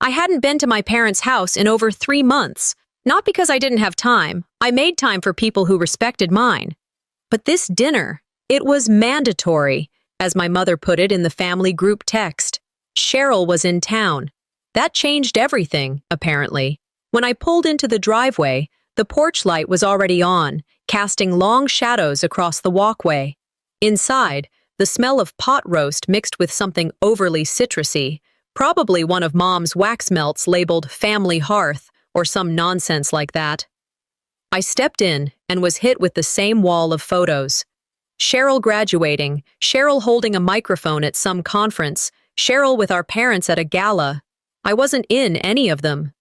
I hadn't been to my parents' house in over 3 months. Not because I didn't have time. I made time for people who respected mine. But this dinner, it was mandatory, as my mother put it in the family group text. Cheryl was in town. That changed everything, apparently. When I pulled into the driveway, the porch light was already on, casting long shadows across the walkway. Inside, the smell of pot roast mixed with something overly citrusy, probably one of Mom's wax melts labeled family hearth or some nonsense like that. I stepped in and was hit with the same wall of photos. Cheryl graduating, Cheryl holding a microphone at some conference, Cheryl with our parents at a gala. I wasn't in any of them.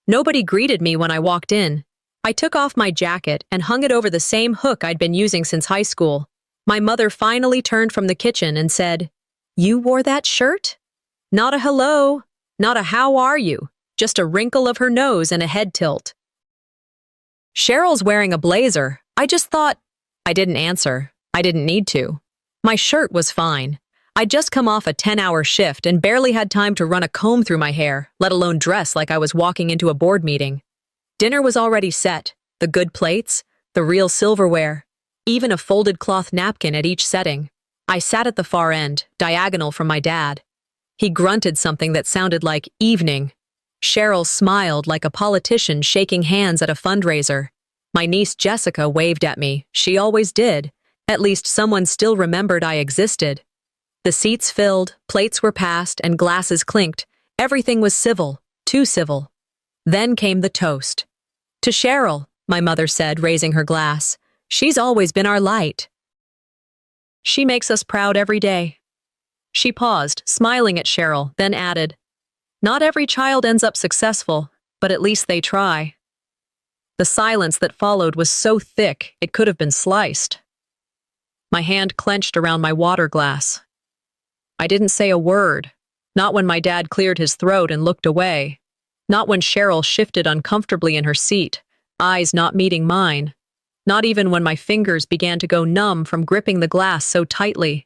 Nobody greeted me when I walked in. I took off my jacket and hung it over the same hook I'd been using since high school. My mother finally turned from the kitchen and said, "You wore that shirt?" Not a hello, not a how are you, just a wrinkle of her nose and a head tilt. Cheryl's wearing a blazer. I just thought. I didn't answer. I didn't need to. My shirt was fine. I'd just come off a 10-hour shift and barely had time to run a comb through my hair, let alone dress like I was walking into a board meeting. Dinner was already set. The good plates, the real silverware, even a folded cloth napkin at each setting. I sat at the far end, diagonal from my dad. He grunted something that sounded like evening. Cheryl smiled like a politician shaking hands at a fundraiser. My niece Jessica waved at me. She always did. At least someone still remembered I existed. The seats filled, plates were passed, and glasses clinked. Everything was civil, too civil. Then came the toast. "To Cheryl," my mother said, raising her glass. "She's always been our light. She makes us proud every day." She paused, smiling at Cheryl, then added, "Not every child ends up successful, but at least they try." The silence that followed was so thick it could have been sliced. My hand clenched around my water glass. I didn't say a word, not when my dad cleared his throat and looked away, not when Cheryl shifted uncomfortably in her seat, eyes not meeting mine, not even when my fingers began to go numb from gripping the glass so tightly.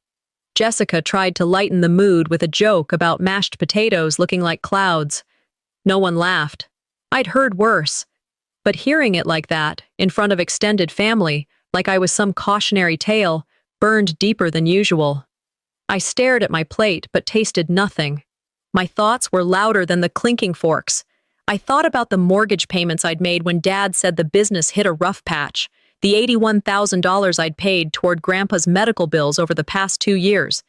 Jessica tried to lighten the mood with a joke about mashed potatoes looking like clouds. No one laughed. I'd heard worse. But hearing it like that, in front of extended family, like I was some cautionary tale, burned deeper than usual. I stared at my plate but tasted nothing. My thoughts were louder than the clinking forks. I thought about the mortgage payments I'd made when Dad said the business hit a rough patch, the $81,000 I'd paid toward Grandpa's medical bills over the past 2 years.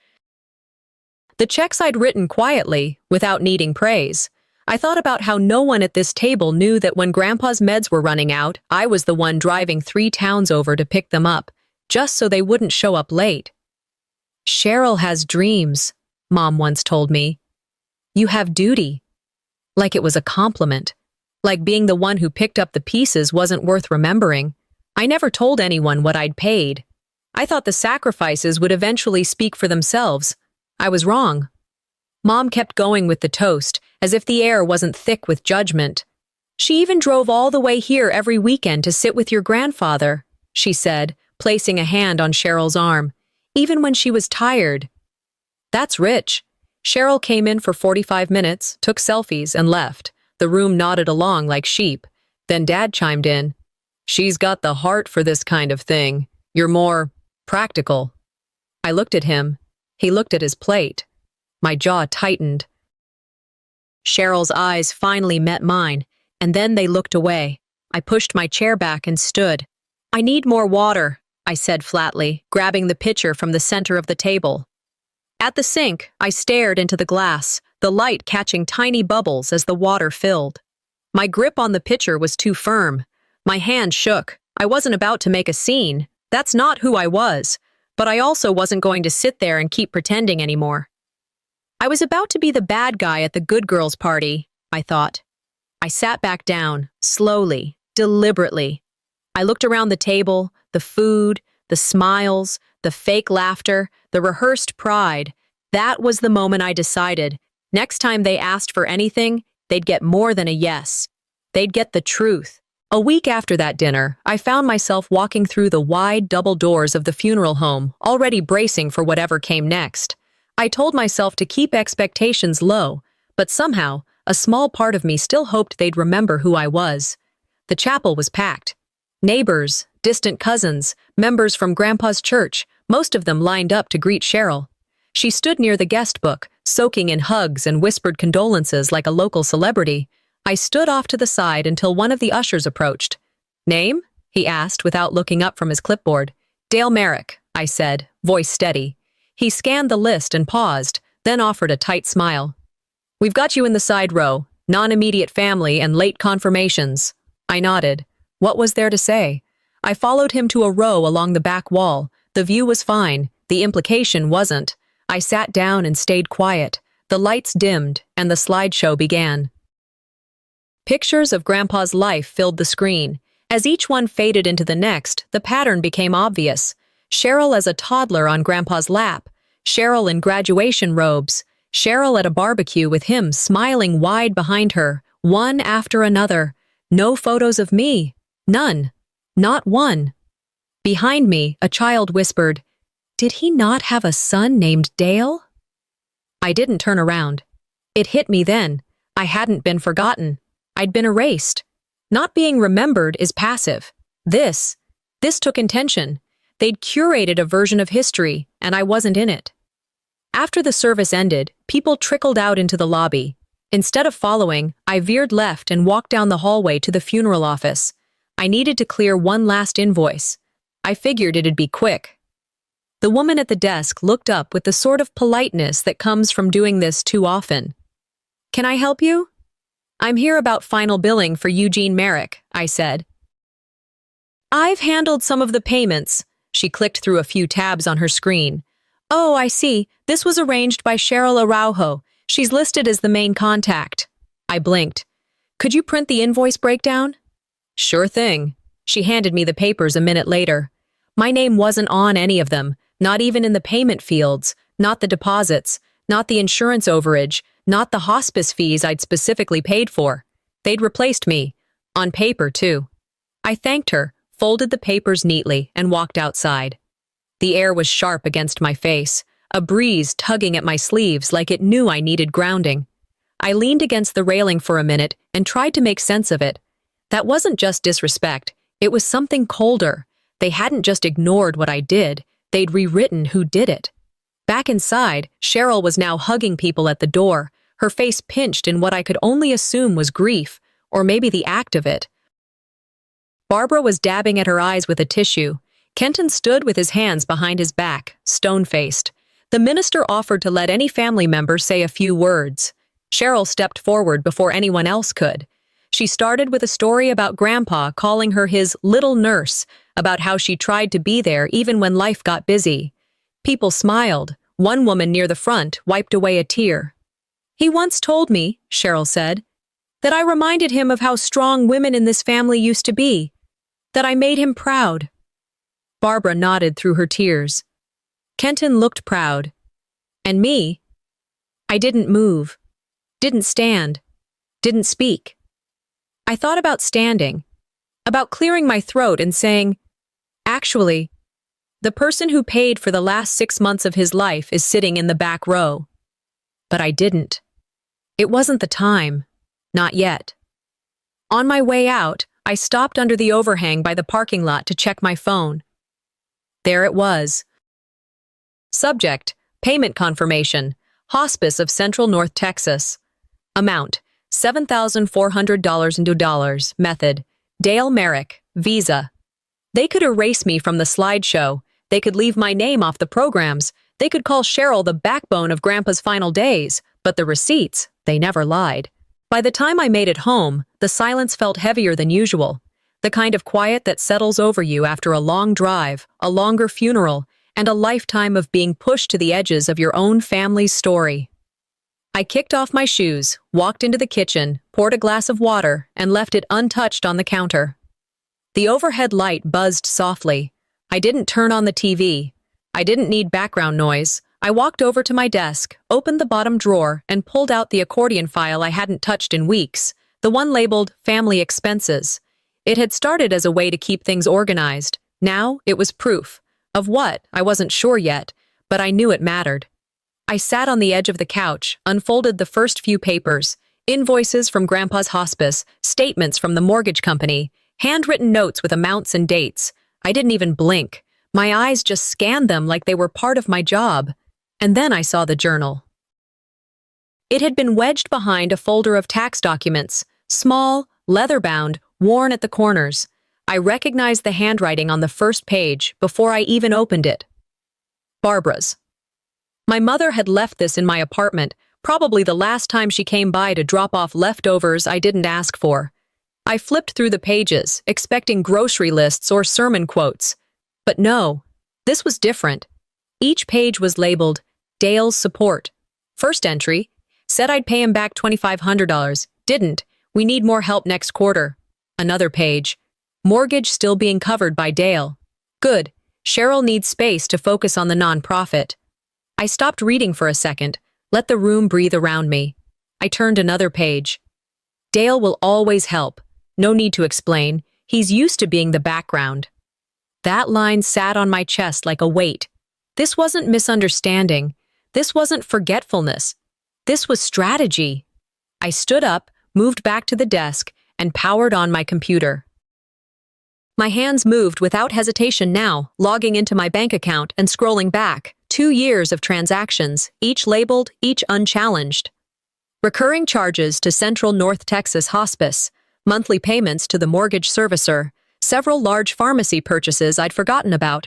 The checks I'd written quietly, without needing praise. I thought about how no one at this table knew that when Grandpa's meds were running out, I was the one driving 3 towns over to pick them up, just so they wouldn't show up late. "Cheryl has dreams," Mom once told me. "You have duty." Like it was a compliment. Like being the one who picked up the pieces wasn't worth remembering. I never told anyone what I'd paid. I thought the sacrifices would eventually speak for themselves. I was wrong. Mom kept going with the toast, as if the air wasn't thick with judgment. "She even drove all the way here every weekend to sit with your grandfather," she said, placing a hand on Cheryl's arm, "even when she was tired." That's rich. Cheryl came in for 45 minutes, took selfies, and left. The room nodded along like sheep. Then Dad chimed in. "She's got the heart for this kind of thing. You're more practical." I looked at him. He looked at his plate. My jaw tightened. Cheryl's eyes finally met mine, and then they looked away. I pushed my chair back and stood. "I need more water," I said flatly, grabbing the pitcher from the center of the table. At the sink, I stared into the glass, the light catching tiny bubbles as the water filled. My grip on the pitcher was too firm. My hand shook. I wasn't about to make a scene. That's not who I was. But I also wasn't going to sit there and keep pretending anymore. I was about to be the bad guy at the good girls' party, I thought. I sat back down, slowly, deliberately. I looked around the table, the food, the smiles, the fake laughter, the rehearsed pride. That was the moment I decided. Next time they asked for anything, they'd get more than a yes. They'd get the truth. A week after that dinner, I found myself walking through the wide double doors of the funeral home, already bracing for whatever came next. I told myself to keep expectations low, but somehow, a small part of me still hoped they'd remember who I was. The chapel was packed. Neighbors, distant cousins, members from Grandpa's church, most of them lined up to greet Cheryl. She stood near the guest book, soaking in hugs and whispered condolences like a local celebrity. I stood off to the side until one of the ushers approached. "Name?" he asked without looking up from his clipboard. "Dale Merrick," I said, voice steady. He scanned the list and paused, then offered a tight smile. "We've got you in the side row, non-immediate family and late confirmations." I nodded. What was there to say? I followed him to a row along the back wall. The view was fine. The implication wasn't. I sat down and stayed quiet. The lights dimmed, and the slideshow began. Pictures of Grandpa's life filled the screen. As each one faded into the next, the pattern became obvious. Cheryl as a toddler on Grandpa's lap. Cheryl in graduation robes. Cheryl at a barbecue with him smiling wide behind her, one after another. No photos of me. None. Not one. Behind me, a child whispered, "Did he not have a son named Dale?" I didn't turn around. It hit me then. I hadn't been forgotten. I'd been erased. Not being remembered is passive. This took intention. They'd curated a version of history, and I wasn't in it. After the service ended, people trickled out into the lobby. Instead of following, I veered left and walked down the hallway to the funeral office. I needed to clear one last invoice. I figured it'd be quick. The woman at the desk looked up with the sort of politeness that comes from doing this too often. "Can I help you?" "I'm here about final billing for Eugene Merrick," I said. "I've handled some of the payments." She clicked through a few tabs on her screen. "Oh, I see. This was arranged by Cheryl Araujo. She's listed as the main contact." I blinked. "Could you print the invoice breakdown?" "Sure thing." She handed me the papers a minute later. My name wasn't on any of them, not even in the payment fields, not the deposits, not the insurance overage, not the hospice fees I'd specifically paid for. They'd replaced me. On paper, too. I thanked her, folded the papers neatly, and walked outside. The air was sharp against my face, a breeze tugging at my sleeves like it knew I needed grounding. I leaned against the railing for a minute and tried to make sense of it. That wasn't just disrespect, it was something colder. They hadn't just ignored what I did, they'd rewritten who did it. Back inside, Cheryl was now hugging people at the door, her face pinched in what I could only assume was grief, or maybe the act of it. Barbara was dabbing at her eyes with a tissue. Kenton stood with his hands behind his back, stone-faced. The minister offered to let any family member say a few words. Cheryl stepped forward before anyone else could. She started with a story about Grandpa calling her his little nurse, about how she tried to be there even when life got busy. People smiled. One woman near the front wiped away a tear. "He once told me," Cheryl said, "that I reminded him of how strong women in this family used to be, that I made him proud." Barbara nodded through her tears. Kenton looked proud. And me? I didn't move, didn't stand, didn't speak. I thought about standing, about clearing my throat and saying, "Actually, the person who paid for the last 6 months of his life is sitting in the back row." But I didn't. It wasn't the time. Not yet. On my way out, I stopped under the overhang by the parking lot to check my phone. There it was. Subject: Payment confirmation. Hospice of Central North Texas. Amount: $7,400 Method: Dale Merrick. Visa. They could erase me from the slideshow. They could leave my name off the programs. They could call Cheryl the backbone of Grandpa's final days. But the receipts, they never lied. By the time I made it home, the silence felt heavier than usual. The kind of quiet that settles over you after a long drive, a longer funeral, and a lifetime of being pushed to the edges of your own family's story. I kicked off my shoes, walked into the kitchen, poured a glass of water, and left it untouched on the counter. The overhead light buzzed softly. I didn't turn on the TV. I didn't need background noise. I walked over to my desk, opened the bottom drawer, and pulled out the accordion file I hadn't touched in weeks, the one labeled Family Expenses. It had started as a way to keep things organized. Now it was proof. Of what, I wasn't sure yet, but I knew it mattered. I sat on the edge of the couch, unfolded the first few papers. Invoices from Grandpa's hospice, statements from the mortgage company, handwritten notes with amounts and dates. I didn't even blink. My eyes just scanned them like they were part of my job. And then I saw the journal. It had been wedged behind a folder of tax documents, small, leather-bound, worn at the corners. I recognized the handwriting on the first page before I even opened it. Barbara's. My mother had left this in my apartment, probably the last time she came by to drop off leftovers I didn't ask for. I flipped through the pages, expecting grocery lists or sermon quotes. But no, this was different. Each page was labeled, Dale's support. First entry, said I'd pay him back $2,500. Didn't. We need more help next quarter. Another page, mortgage still being covered by Dale. Good. Cheryl needs space to focus on the nonprofit. I stopped reading for a second, let the room breathe around me. I turned another page. Dale will always help. No need to explain. He's used to being the background. That line sat on my chest like a weight. This wasn't misunderstanding. This wasn't forgetfulness. This was strategy. I stood up, moved back to the desk, and powered on my computer. My hands moved without hesitation now, logging into my bank account and scrolling back. 2 years of transactions, each labeled, each unchallenged. Recurring charges to Central North Texas Hospice, monthly payments to the mortgage servicer, several large pharmacy purchases I'd forgotten about.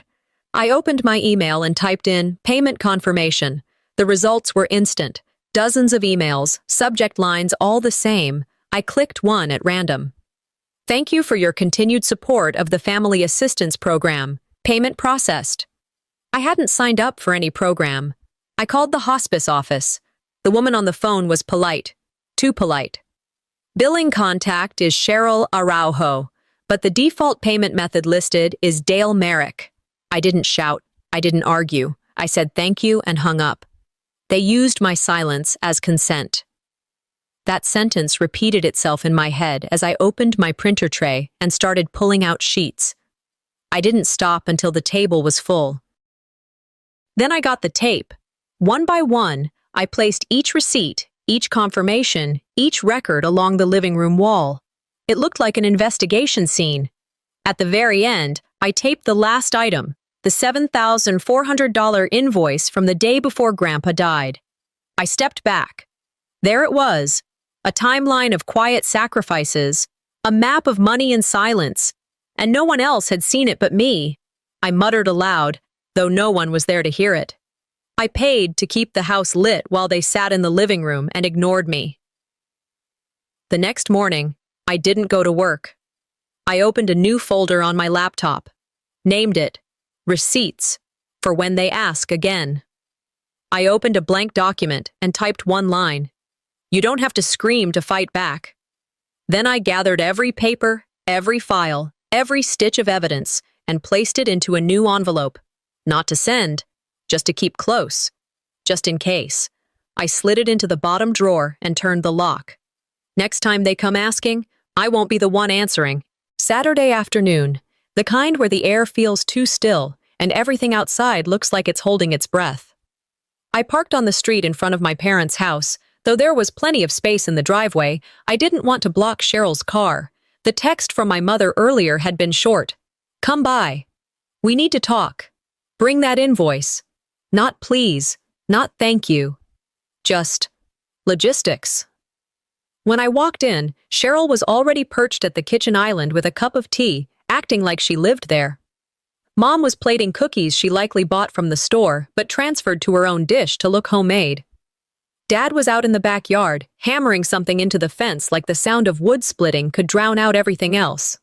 I opened my email and typed in payment confirmation. The results were instant. Dozens of emails, subject lines all the same. I clicked one at random. Thank you for your continued support of the Family Assistance Program. Payment processed. I hadn't signed up for any program. I called the hospice office. The woman on the phone was polite. Too polite. Billing contact is Cheryl Araujo, but the default payment method listed is Dale Merrick. I didn't shout. I didn't argue. I said thank you and hung up. They used my silence as consent. That sentence repeated itself in my head as I opened my printer tray and started pulling out sheets. I didn't stop until the table was full. Then I got the tape. One by one, I placed each receipt, each confirmation, each record along the living room wall. It looked like an investigation scene. At the very end, I taped the last item, the $7,400 invoice from the day before Grandpa died. I stepped back. There it was, a timeline of quiet sacrifices, a map of money and silence, and no one else had seen it but me. I muttered aloud, though no one was there to hear it. I paid to keep the house lit while they sat in the living room and ignored me. The next morning, I didn't go to work. I opened a new folder on my laptop, named it Receipts, for when they ask again. I opened a blank document and typed one line. You don't have to scream to fight back. Then I gathered every paper, every file, every stitch of evidence, and placed it into a new envelope. Not to send, just to keep close, just in case. I slid it into the bottom drawer and turned the lock. Next time they come asking, I won't be the one answering. Saturday afternoon, the kind where the air feels too still and everything outside looks like it's holding its breath. I parked on the street in front of my parents' house. Though there was plenty of space in the driveway, I didn't want to block Cheryl's car. The text from my mother earlier had been short. Come by. We need to talk. Bring that invoice. Not please, not thank you. Just logistics. When I walked in, Cheryl was already perched at the kitchen island with a cup of tea, acting like she lived there. Mom was plating cookies she likely bought from the store, but transferred to her own dish to look homemade. Dad was out in the backyard, hammering something into the fence like the sound of wood splitting could drown out everything else.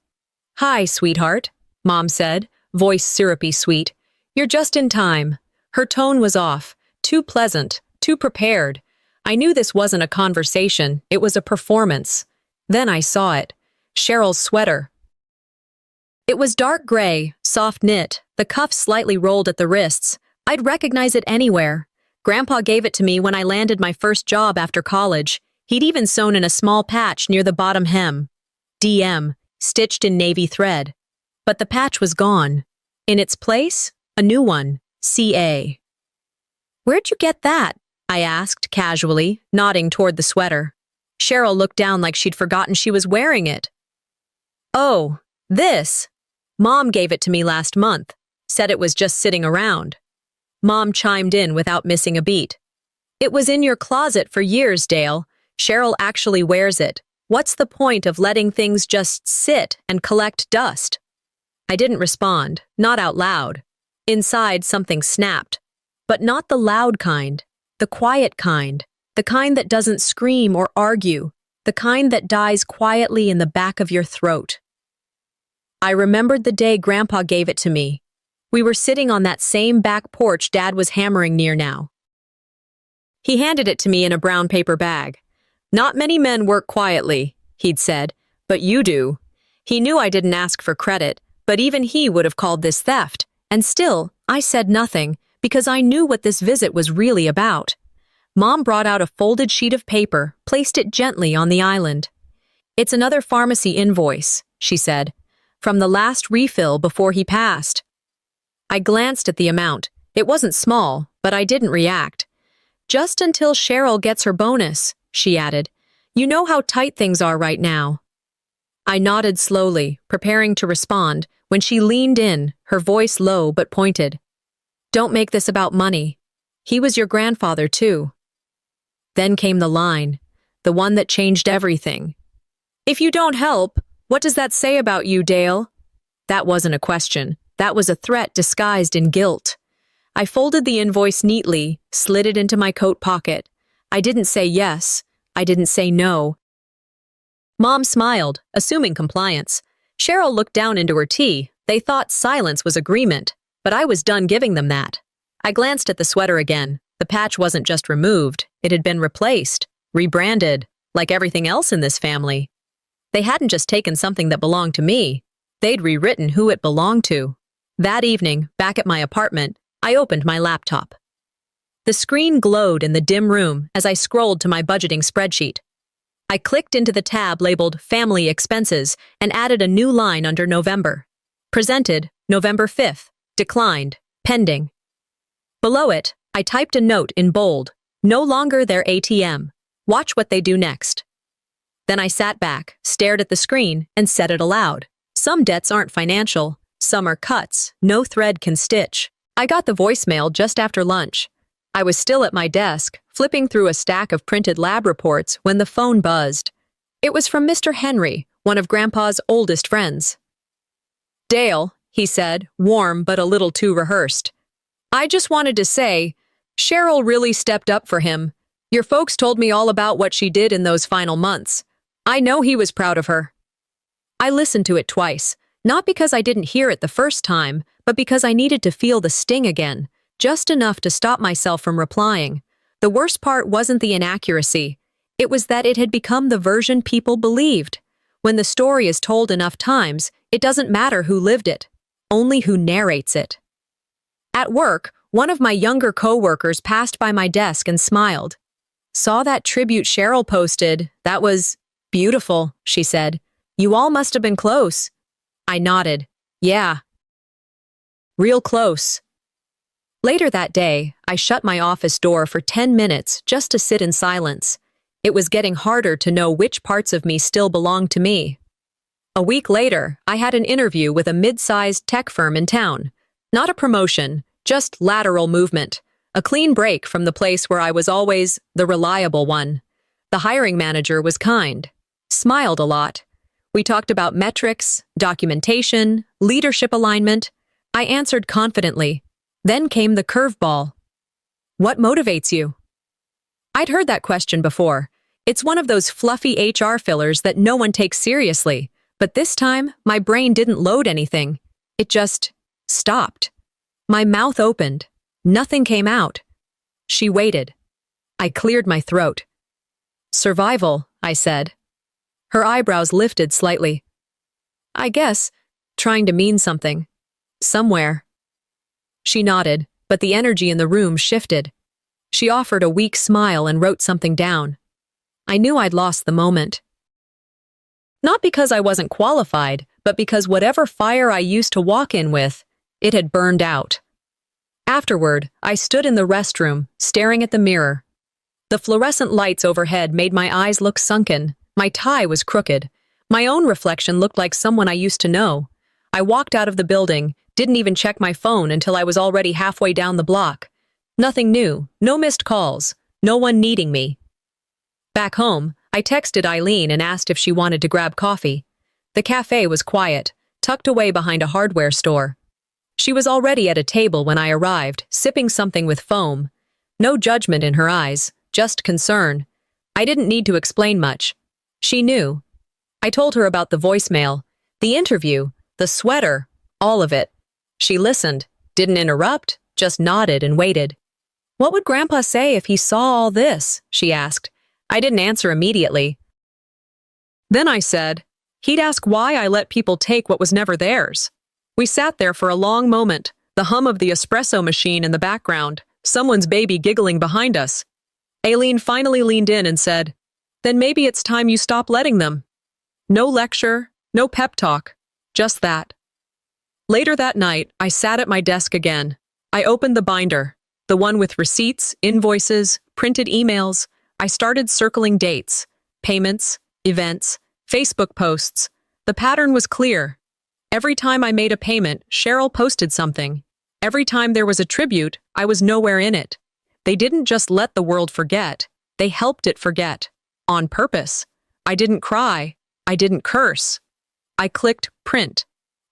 Hi, sweetheart, Mom said, voice syrupy sweet. You're just in time. Her tone was off, too pleasant, too prepared. I knew this wasn't a conversation, it was a performance. Then I saw it. Cheryl's sweater. It was dark gray, soft knit, the cuffs slightly rolled at the wrists. I'd recognize it anywhere. Grandpa gave it to me when I landed my first job after college. He'd even sewn in a small patch near the bottom hem. DM, stitched in navy thread. But the patch was gone. In its place, a new one, CA. Where'd you get that? I asked casually, nodding toward the sweater. Cheryl looked down like she'd forgotten she was wearing it. Oh, this. Mom gave it to me last month. Said it was just sitting around. Mom chimed in without missing a beat. It was in your closet for years, Dale. Cheryl actually wears it. What's the point of letting things just sit and collect dust? I didn't respond, not out loud. Inside, something snapped. But not the loud kind, the quiet kind, the kind that doesn't scream or argue, the kind that dies quietly in the back of your throat. I remembered the day Grandpa gave it to me. We were sitting on that same back porch Dad was hammering near now. He handed it to me in a brown paper bag. Not many men work quietly, he'd said, but you do. He knew I didn't ask for credit, but even he would have called this theft. And still, I said nothing, because I knew what this visit was really about. Mom brought out a folded sheet of paper, placed it gently on the island. It's another pharmacy invoice, she said, from the last refill before he passed. I glanced at the amount. It wasn't small, but I didn't react. Just until Cheryl gets her bonus, she added. You know how tight things are right now. I nodded slowly, preparing to respond, when she leaned in, her voice low but pointed. Don't make this about money. He was your grandfather, too. Then came the line, the one that changed everything. If you don't help, what does that say about you, Dale? That wasn't a question. That was a threat disguised in guilt. I folded the invoice neatly, slid it into my coat pocket. I didn't say yes. I didn't say no. Mom smiled, assuming compliance. Cheryl looked down into her tea. They thought silence was agreement, but I was done giving them that. I glanced at the sweater again. The patch wasn't just removed. It had been replaced, rebranded, like everything else in this family. They hadn't just taken something that belonged to me. They'd rewritten who it belonged to. That evening, back at my apartment, I opened my laptop. The screen glowed in the dim room as I scrolled to my budgeting spreadsheet. I clicked into the tab labeled Family Expenses and added a new line under November. Presented, November 5th. Declined. Pending. Below it, I typed a note in bold. No longer their ATM. Watch what they do next. Then I sat back, stared at the screen, and said it aloud. Some debts aren't financial. Some are cuts. No thread can stitch. I got the voicemail just after lunch. I was still at my desk, flipping through a stack of printed lab reports when the phone buzzed. It was from Mr. Henry, one of Grandpa's oldest friends. Dale, he said, warm but a little too rehearsed. I just wanted to say, Cheryl really stepped up for him. Your folks told me all about what she did in those final months. I know he was proud of her. I listened to it twice, not because I didn't hear it the first time, but because I needed to feel the sting again, just enough to stop myself from replying. The worst part wasn't the inaccuracy. It was that it had become the version people believed. When the story is told enough times, it doesn't matter who lived it, only who narrates it. At work, one of my younger co-workers passed by my desk and smiled. Saw that tribute Cheryl posted. That was beautiful, she said. You all must have been close. I nodded. Yeah. Real close. Later that day, I shut my office door for 10 minutes just to sit in silence. It was getting harder to know which parts of me still belonged to me. A week later, I had an interview with a mid-sized tech firm in town. Not a promotion, just lateral movement. A clean break from the place where I was always the reliable one. The hiring manager was kind, smiled a lot. We talked about metrics, documentation, leadership alignment. I answered confidently. Then came the curveball. What motivates you? I'd heard that question before. It's one of those fluffy HR fillers that no one takes seriously. But this time, my brain didn't load anything. It just stopped. My mouth opened. Nothing came out. She waited. I cleared my throat. Survival, I said. Her eyebrows lifted slightly. I guess, trying to mean something. Somewhere. She nodded, but the energy in the room shifted. She offered a weak smile and wrote something down. I knew I'd lost the moment. Not because I wasn't qualified, but because whatever fire I used to walk in with, it had burned out. Afterward, I stood in the restroom, staring at the mirror. The fluorescent lights overhead made my eyes look sunken. My tie was crooked. My own reflection looked like someone I used to know. I walked out of the building, didn't even check my phone until I was already halfway down the block. Nothing new, no missed calls, no one needing me. Back home, I texted Eileen and asked if she wanted to grab coffee. The cafe was quiet, tucked away behind a hardware store. She was already at a table when I arrived, sipping something with foam. No judgment in her eyes, just concern. I didn't need to explain much. She knew. I told her about the voicemail, the interview, the sweater, all of it. She listened, didn't interrupt, just nodded and waited. "What would Grandpa say if he saw all this?" she asked. I didn't answer immediately. Then I said, "He'd ask why I let people take what was never theirs." We sat there for a long moment, the hum of the espresso machine in the background, someone's baby giggling behind us. Aileen finally leaned in and said, "Then maybe it's time you stop letting them." No lecture, no pep talk, just that. Later that night, I sat at my desk again. I opened the binder, the one with receipts, invoices, printed emails. I started circling dates, payments, events, Facebook posts. The pattern was clear. Every time I made a payment, Cheryl posted something. Every time there was a tribute, I was nowhere in it. They didn't just let the world forget, they helped it forget. On purpose. I didn't cry. I didn't curse. I clicked print,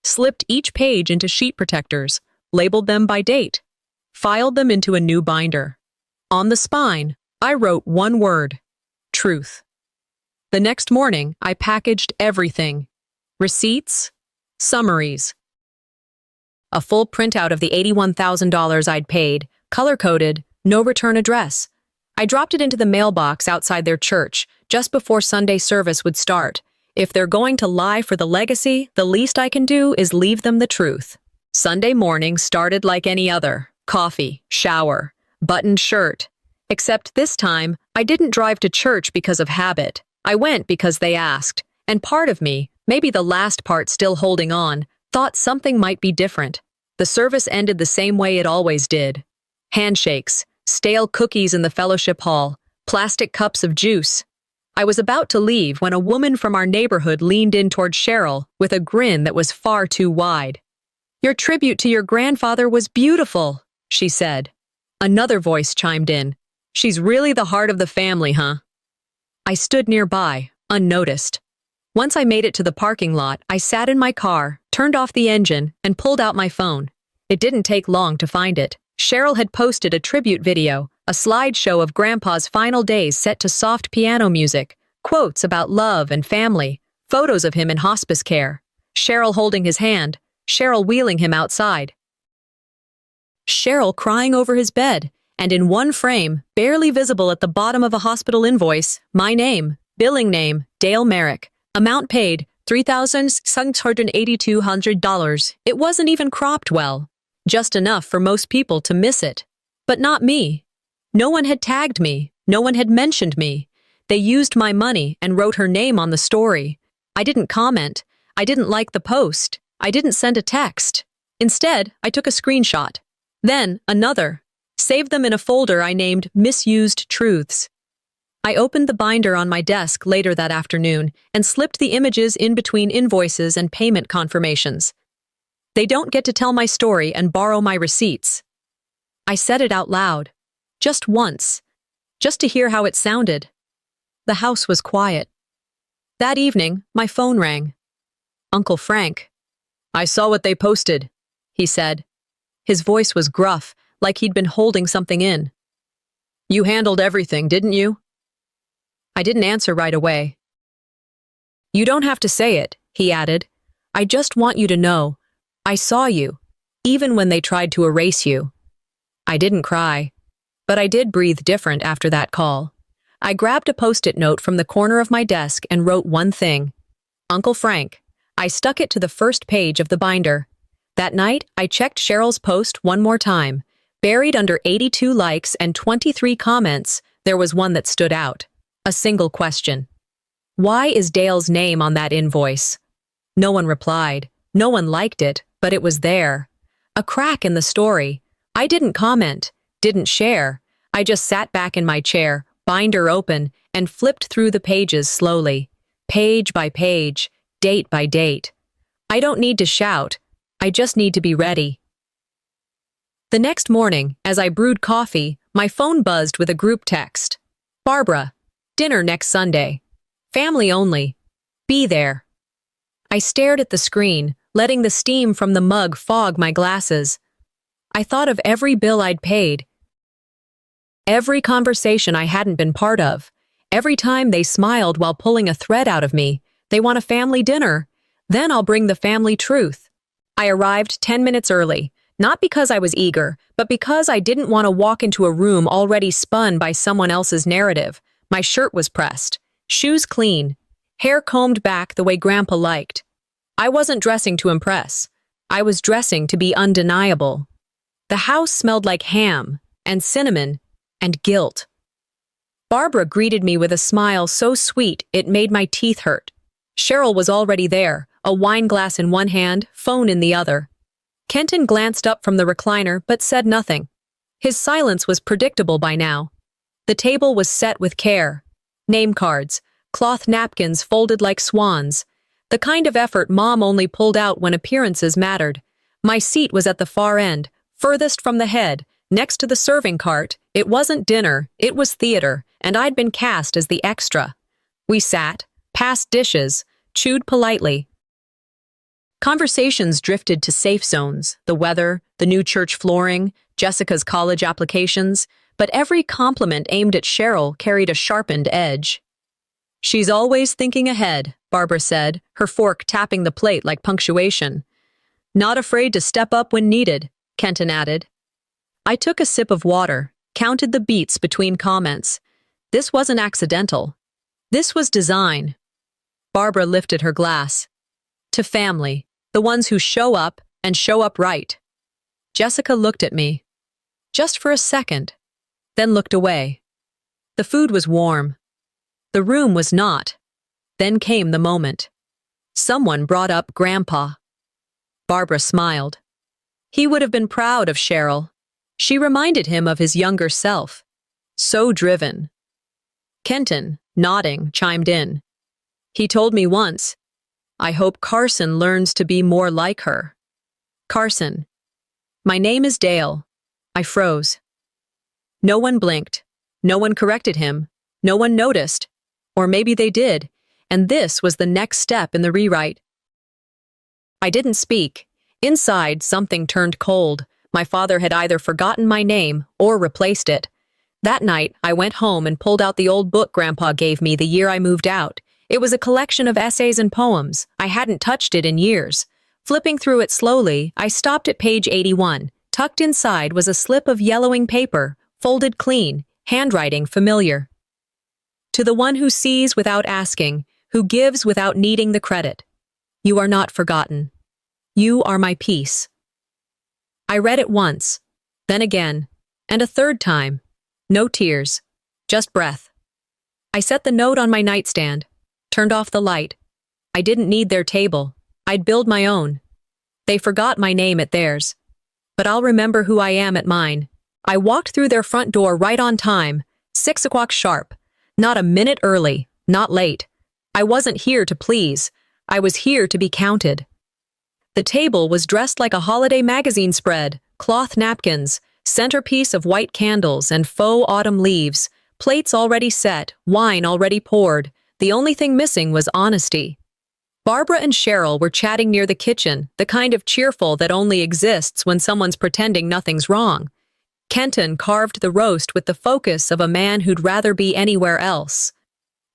slipped each page into sheet protectors, labeled them by date, filed them into a new binder. On the spine, I wrote one word: truth. The next morning, I packaged everything. Receipts, summaries. A full printout of the $81,000 I'd paid, color-coded, no return address. I dropped it into the mailbox outside their church, just before Sunday service would start. If they're going to lie for the legacy, the least I can do is leave them the truth. Sunday morning started like any other. Coffee, shower, buttoned shirt. Except this time, I didn't drive to church because of habit. I went because they asked. And part of me, maybe the last part still holding on, thought something might be different. The service ended the same way it always did. Handshakes, stale cookies in the fellowship hall, plastic cups of juice. I was about to leave when a woman from our neighborhood leaned in toward Cheryl with a grin that was far too wide. "Your tribute to your grandfather was beautiful," she said. Another voice chimed in. "She's really the heart of the family, huh?" I stood nearby, unnoticed. Once I made it to the parking lot, I sat in my car, turned off the engine, and pulled out my phone. It didn't take long to find it. Cheryl had posted a tribute video, a slideshow of Grandpa's final days set to soft piano music, quotes about love and family, photos of him in hospice care, Cheryl holding his hand, Cheryl wheeling him outside, Cheryl crying over his bed, and in one frame, barely visible at the bottom of a hospital invoice, my name, billing name, Dale Merrick, amount paid, $3,682. It wasn't even cropped well, just enough for most people to miss it. But not me. No one had tagged me. No one had mentioned me. They used my money and wrote her name on the story. I didn't comment. I didn't like the post. I didn't send a text. Instead, I took a screenshot. Then, another. Saved them in a folder I named Misused Truths. I opened the binder on my desk later that afternoon and slipped the images in between invoices and payment confirmations. They don't get to tell my story and borrow my receipts. I said it out loud. Just once. Just to hear how it sounded. The house was quiet. That evening, my phone rang. Uncle Frank. "I saw what they posted," he said. His voice was gruff, like he'd been holding something in. "You handled everything, didn't you?" I didn't answer right away. "You don't have to say it," he added. "I just want you to know. I saw you, even when they tried to erase you." I didn't cry, but I did breathe different after that call. I grabbed a post-it note from the corner of my desk and wrote one thing. Uncle Frank. I stuck it to the first page of the binder. That night, I checked Cheryl's post one more time. Buried under 82 likes and 23 comments, there was one that stood out. A single question. Why is Dale's name on that invoice? No one replied. No one liked it, but it was there. A crack in the story. I didn't comment, didn't share. I just sat back in my chair, binder open, and flipped through the pages slowly, page by page, date by date. I don't need to shout. I just need to be ready. The next morning, as I brewed coffee, my phone buzzed with a group text. Barbara, dinner next Sunday. Family only. Be there. I stared at the screen, letting the steam from the mug fog my glasses. I thought of every bill I'd paid, every conversation I hadn't been part of, every time they smiled while pulling a thread out of me. They want a family dinner. Then I'll bring the family truth. I arrived 10 minutes early, not because I was eager, but because I didn't want to walk into a room already spun by someone else's narrative. My shirt was pressed, shoes clean, hair combed back the way Grandpa liked. I wasn't dressing to impress. I was dressing to be undeniable. The house smelled like ham and cinnamon and guilt. Barbara greeted me with a smile so sweet it made my teeth hurt. Cheryl was already there, a wine glass in one hand, phone in the other. Kenton glanced up from the recliner but said nothing. His silence was predictable by now. The table was set with care. Name cards, cloth napkins folded like swans. The kind of effort Mom only pulled out when appearances mattered. My seat was at the far end, furthest from the head, next to the serving cart. It wasn't dinner, it was theater, and I'd been cast as the extra. We sat, passed dishes, chewed politely. Conversations drifted to safe zones, the weather, the new church flooring, Jessica's college applications, but every compliment aimed at Cheryl carried a sharpened edge. She's always thinking ahead, Barbara said, her fork tapping the plate like punctuation. Not afraid to step up when needed, Kenton added. I took a sip of water, counted the beats between comments. This wasn't accidental. This was design. Barbara lifted her glass. To family, the ones who show up and show up right. Jessica looked at me. Just for a second, then looked away. The food was warm. The room was not. Then came the moment. Someone brought up Grandpa. Barbara smiled. He would have been proud of Cheryl. She reminded him of his younger self. So driven. Kenton, nodding, chimed in. He told me once, I hope Carson learns to be more like her. Carson. My name is Dale. I froze. No one blinked. No one corrected him. No one noticed. Or maybe they did, and this was the next step in the rewrite. I didn't speak. Inside, something turned cold. My father had either forgotten my name or replaced it. That night, I went home and pulled out the old book Grandpa gave me the year I moved out. It was a collection of essays and poems. I hadn't touched it in years. Flipping through it slowly, I stopped at page 81. Tucked inside was a slip of yellowing paper, folded clean, handwriting familiar. To the one who sees without asking, who gives without needing the credit. You are not forgotten. You are my peace. I read it once, then again, and a third time. No tears, just breath. I set the note on my nightstand, turned off the light. I didn't need their table. I'd build my own. They forgot my name at theirs. But I'll remember who I am at mine. I walked through their front door right on time, 6 o'clock sharp. Not a minute early, not late. I wasn't here to please. I was here to be counted. The table was dressed like a holiday magazine spread, cloth napkins, centerpiece of white candles and faux autumn leaves, plates already set, wine already poured. The only thing missing was honesty. Barbara and Cheryl were chatting near the kitchen, the kind of cheerful that only exists when someone's pretending nothing's wrong. Kenton carved the roast with the focus of a man who'd rather be anywhere else.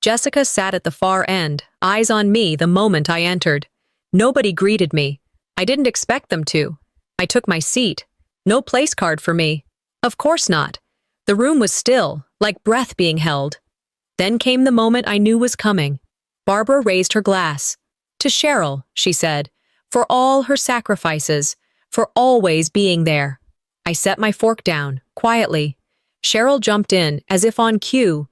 Jessica sat at the far end, eyes on me the moment I entered. Nobody greeted me. I didn't expect them to. I took my seat. No place card for me. Of course not. The room was still, like breath being held. Then came the moment I knew was coming. Barbara raised her glass. To Cheryl, she said, for all her sacrifices, for always being there. I set my fork down, quietly. Cheryl jumped in, as if on cue.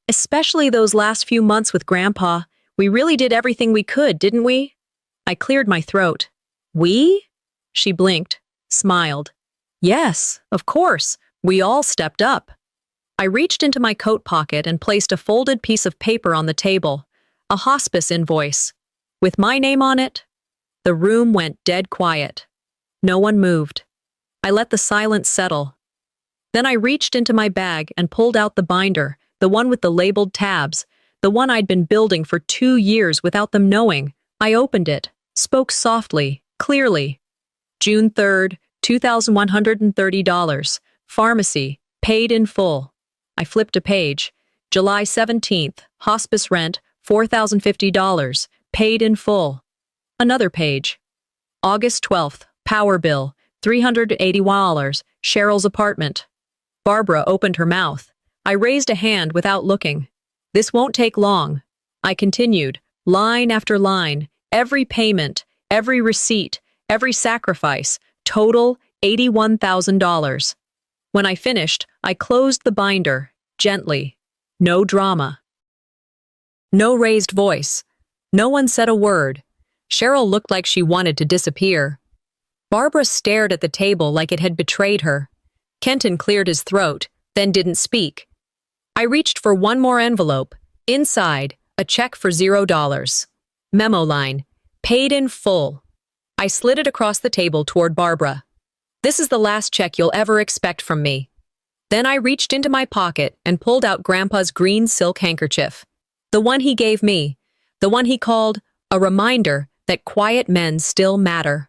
Especially those last few months with Grandpa. We really did everything we could, didn't we? I cleared my throat. We? She blinked, smiled. Yes, of course. We all stepped up. I reached into my coat pocket and placed a folded piece of paper on the table, a hospice invoice. With my name on it, the room went dead quiet. No one moved. I let the silence settle. Then I reached into my bag and pulled out the binder, the one with the labeled tabs, the one I'd been building for 2 years without them knowing. I opened it, spoke softly, clearly. June 3rd, $2,130. Pharmacy, paid in full. I flipped a page. July 17th, hospice rent, $4,050, paid in full. Another page. August 12th, power bill, $380, Cheryl's apartment. Barbara opened her mouth. I raised a hand without looking. This won't take long. I continued, line after line, every payment, every receipt, every sacrifice, total $81,000. When I finished, I closed the binder, gently. No drama. No raised voice. No one said a word. Cheryl looked like she wanted to disappear. Barbara stared at the table like it had betrayed her. Kenton cleared his throat, then didn't speak. I reached for one more envelope. Inside, a check for $0. Memo line, paid in full. I slid it across the table toward Barbara. This is the last check you'll ever expect from me. Then I reached into my pocket and pulled out Grandpa's green silk handkerchief. The one he gave me. The one he called a reminder that quiet men still matter.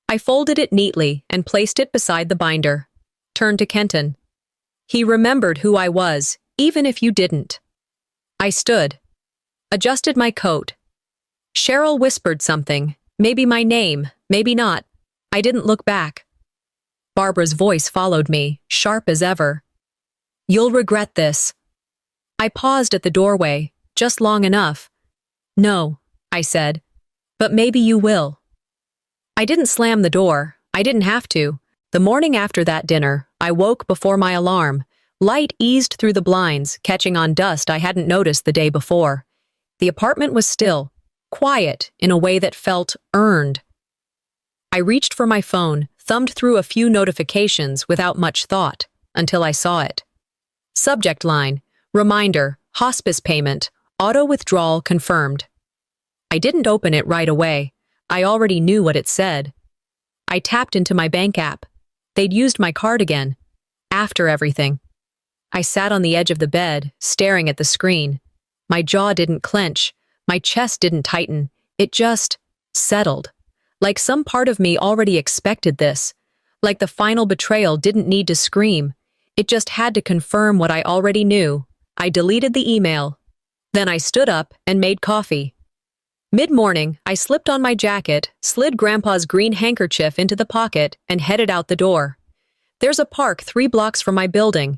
I folded it neatly and placed it beside the binder. Turned to Kenton. He remembered who I was, even if you didn't. I stood. Adjusted my coat. Cheryl whispered something, maybe my name, maybe not. I didn't look back. Barbara's voice followed me, sharp as ever. You'll regret this. I paused at the doorway, just long enough. No, I said, but maybe you will. I didn't slam the door. I didn't have to. The morning after that dinner, I woke before my alarm. Light eased through the blinds, catching on dust I hadn't noticed the day before. The apartment was still, quiet in a way that felt earned. I reached for my phone, thumbed through a few notifications without much thought, until I saw it. Subject line, reminder, hospice payment, auto withdrawal confirmed. I didn't open it right away. I already knew what it said. I tapped into my bank app. They'd used my card again. After everything. I sat on the edge of the bed, staring at the screen. My jaw didn't clench. My chest didn't tighten. It just settled. Like some part of me already expected this. Like the final betrayal didn't need to scream. It just had to confirm what I already knew. I deleted the email. Then I stood up and made coffee. Mid-morning, I slipped on my jacket, slid Grandpa's green handkerchief into the pocket, and headed out the door. There's a park 3 blocks from my building.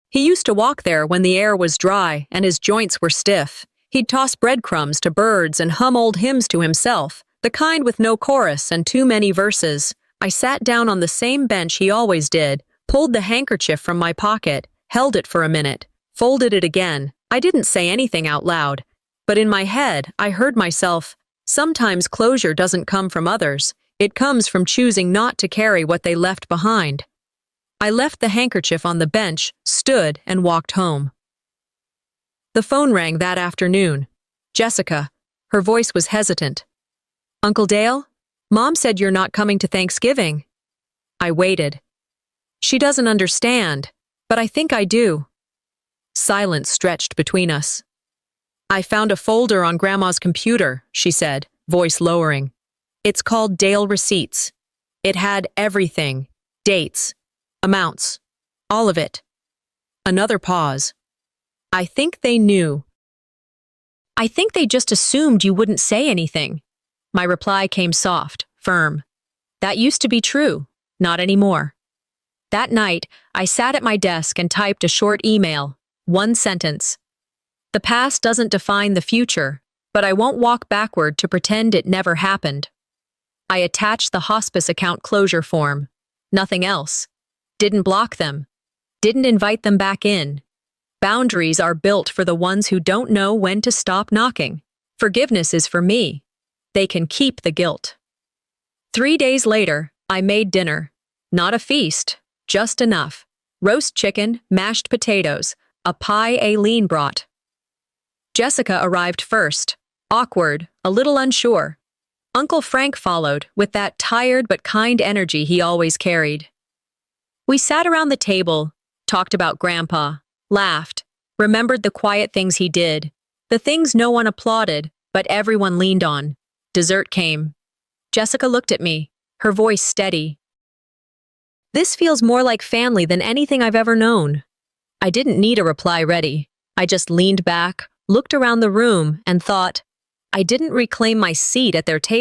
He used to walk there when the air was dry and his joints were stiff. He'd toss breadcrumbs to birds and hum old hymns to himself, the kind with no chorus and too many verses. I sat down on the same bench he always did, pulled the handkerchief from my pocket, held it for a minute, folded it again. I didn't say anything out loud. But in my head, I heard myself, sometimes closure doesn't come from others. It comes from choosing not to carry what they left behind. I left the handkerchief on the bench, stood, and walked home. The phone rang that afternoon. Jessica. Her voice was hesitant. Uncle Dale? Mom said you're not coming to Thanksgiving. I waited. She doesn't understand, but I think I do. Silence stretched between us. I found a folder on Grandma's computer, she said, voice lowering. It's called Dale Receipts. It had everything. Dates. Amounts. All of it. Another pause. I think they knew. I think they just assumed you wouldn't say anything. My reply came soft, firm. That used to be true. Not anymore. That night, I sat at my desk and typed a short email. 1 sentence. The past doesn't define the future, but I won't walk backward to pretend it never happened. I attached the hospice account closure form. Nothing else. Didn't block them. Didn't invite them back in. Boundaries are built for the ones who don't know when to stop knocking. Forgiveness is for me. They can keep the guilt. 3 days later, I made dinner. Not a feast, just enough. roast chicken, mashed potatoes, a pie Aileen brought. Jessica arrived first, awkward, a little unsure. Uncle Frank followed, with that tired but kind energy he always carried. We sat around the table, talked about Grandpa, laughed, remembered the quiet things he did, the things no one applauded, but everyone leaned on. Dessert came. Jessica looked at me, her voice steady. This feels more like family than anything I've ever known. I didn't need a reply ready. I just leaned back, looked around the room, and thought, I didn't reclaim my seat at their table.